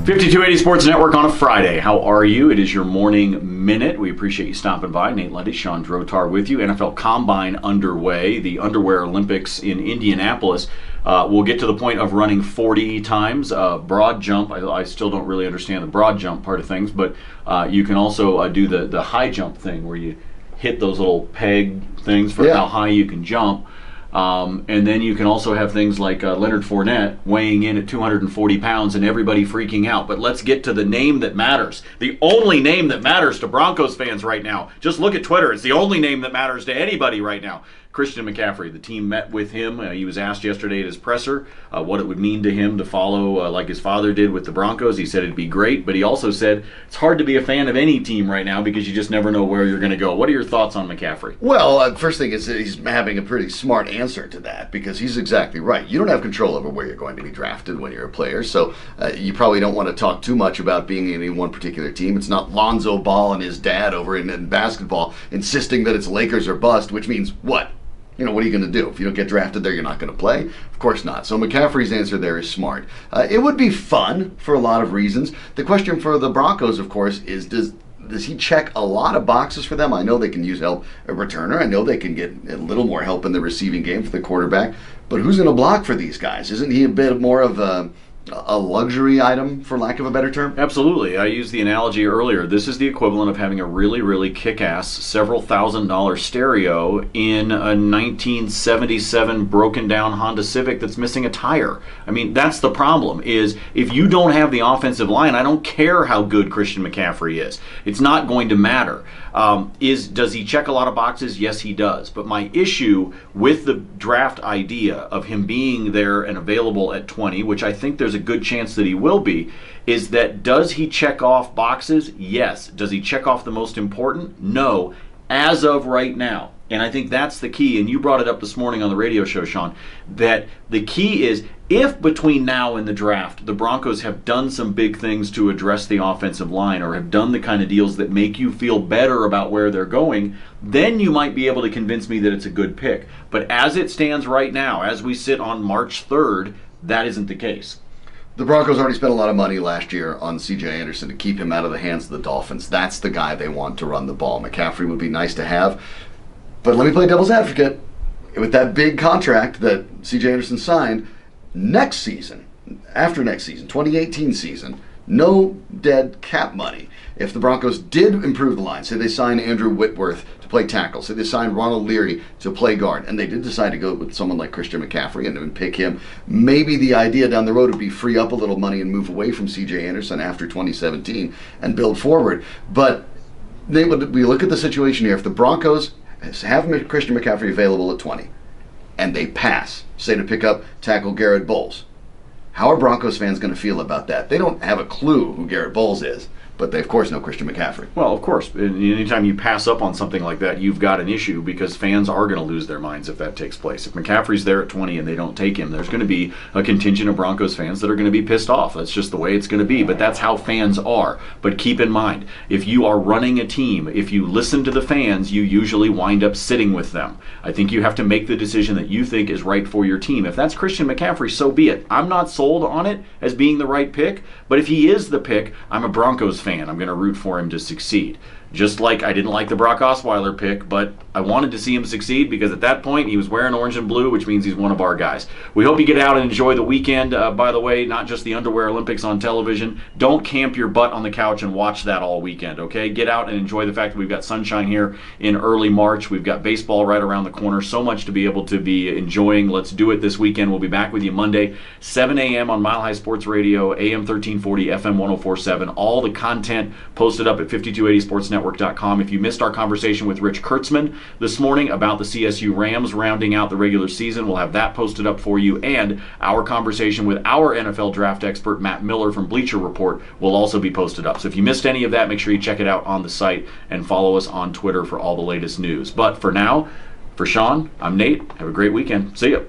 5280 Sports Network on a Friday. How are you? It is your morning minute. We appreciate you stopping by. Nate Lundy, Shawn Drotar with you. NFL Combine underway. The Underwear Olympics in Indianapolis. We'll get to the point of running 40 times. Broad jump. I still don't really understand the broad jump part of things, but you can also do the high jump thing where you hit those little peg things for how high you can jump. And then you can also have things like Leonard Fournette weighing in at 240 pounds and everybody freaking out. But let's get to the name that matters. The only name that matters to Broncos fans right now. Just look at Twitter. It's the only name that matters to anybody right now. Christian McCaffrey. The team met with him. He was asked yesterday at his presser what it would mean to him to follow like his father did with the Broncos. He said it'd be great, but he also said it's hard to be a fan of any team right now because you just never know where you're going to go. What are your thoughts on McCaffrey? Well, first thing is he's having a pretty smart answer to that because he's exactly right. You don't have control over where you're going to be drafted when you're a player, so you probably don't want to talk too much about being in any one particular team. It's not Lonzo Ball and his dad over in basketball insisting that it's Lakers or bust, which means what? You know, what are you going to do? If you don't get drafted there, you're not going to play? Of course not. So McCaffrey's answer there is smart. It would be fun for a lot of reasons. The question for the Broncos, of course, is does he check a lot of boxes for them? I know they can use help a returner. I know they can get a little more help in the receiving game for the quarterback. But who's going to block for these guys? Isn't he a bit more of a luxury item, for lack of a better term? Absolutely. I used the analogy earlier. This is the equivalent of having a really, really kick-ass several $1,000 stereo in a 1977 broken down Honda Civic that's missing a tire. I mean, that's the problem, is if you don't have the offensive line, I don't care how good Christian McCaffrey is. It's not going to matter. Does he check a lot of boxes? Yes, he does. But my issue with the draft idea of him being there and available at 20, which I think there's a good chance that he will be, is that does he check off boxes? Yes. Does he check off the most important? No. As of right now. And I think that's the key, and you brought it up this morning on the radio show, Shawn, that the key is if between now and the draft the Broncos have done some big things to address the offensive line or have done the kind of deals that make you feel better about where they're going, then you might be able to convince me that it's a good pick. But as it stands right now, as we sit on March 3rd, that isn't the case. The Broncos already spent a lot of money last year on C.J. Anderson to keep him out of the hands of the Dolphins. That's the guy they want to run the ball. McCaffrey would be nice to have. But let me play devil's advocate. With that big contract that C.J. Anderson signed, next season, after next season, 2018 season, no dead cap money. If the Broncos did improve the line, say they signed Andrew Whitworth to play tackle, say they signed Ronald Leary to play guard, and they did decide to go with someone like Christian McCaffrey and pick him, maybe the idea down the road would be free up a little money and move away from C.J. Anderson after 2017 and build forward. But we look at the situation here. If the Broncos have Christian McCaffrey available at 20, and they pass, say to pick up tackle Garrett Bowles, how are Broncos fans going to feel about that? They don't have a clue who Garrett Bowles is, but they, of course, know Christian McCaffrey. Well, of course. Anytime you pass up on something like that, you've got an issue because fans are going to lose their minds if that takes place. If McCaffrey's there at 20 and they don't take him, there's going to be a contingent of Broncos fans that are going to be pissed off. That's just the way it's going to be, but that's how fans are. But keep in mind, if you are running a team, if you listen to the fans, you usually wind up sitting with them. I think you have to make the decision that you think is right for your team. If that's Christian McCaffrey, so be it. I'm not sold on it as being the right pick, but if he is the pick, I'm a Broncos fan. I'm going to root for him to succeed. Just like I didn't like the Brock Osweiler pick, but I wanted to see him succeed because at that point he was wearing orange and blue, which means he's one of our guys. We hope you get out and enjoy the weekend. By the way, not just the Underwear Olympics on television. Don't camp your butt on the couch and watch that all weekend, okay? Get out and enjoy the fact that we've got sunshine here in early March. We've got baseball right around the corner. So much to be able to be enjoying. Let's do it this weekend. We'll be back with you Monday, 7 a.m. on Mile High Sports Radio, AM 1340, FM 1047. All the content posted up at 5280sportsnetwork.com. If you missed our conversation with Rich Kurtzman this morning about the CSU Rams rounding out the regular season, we'll have that posted up for you, and our conversation with our NFL draft expert, Matt Miller from Bleacher Report, will also be posted up. So if you missed any of that, make sure you check it out on the site and follow us on Twitter for all the latest news. But for now, for Shawn, I'm Nate. Have a great weekend. See ya.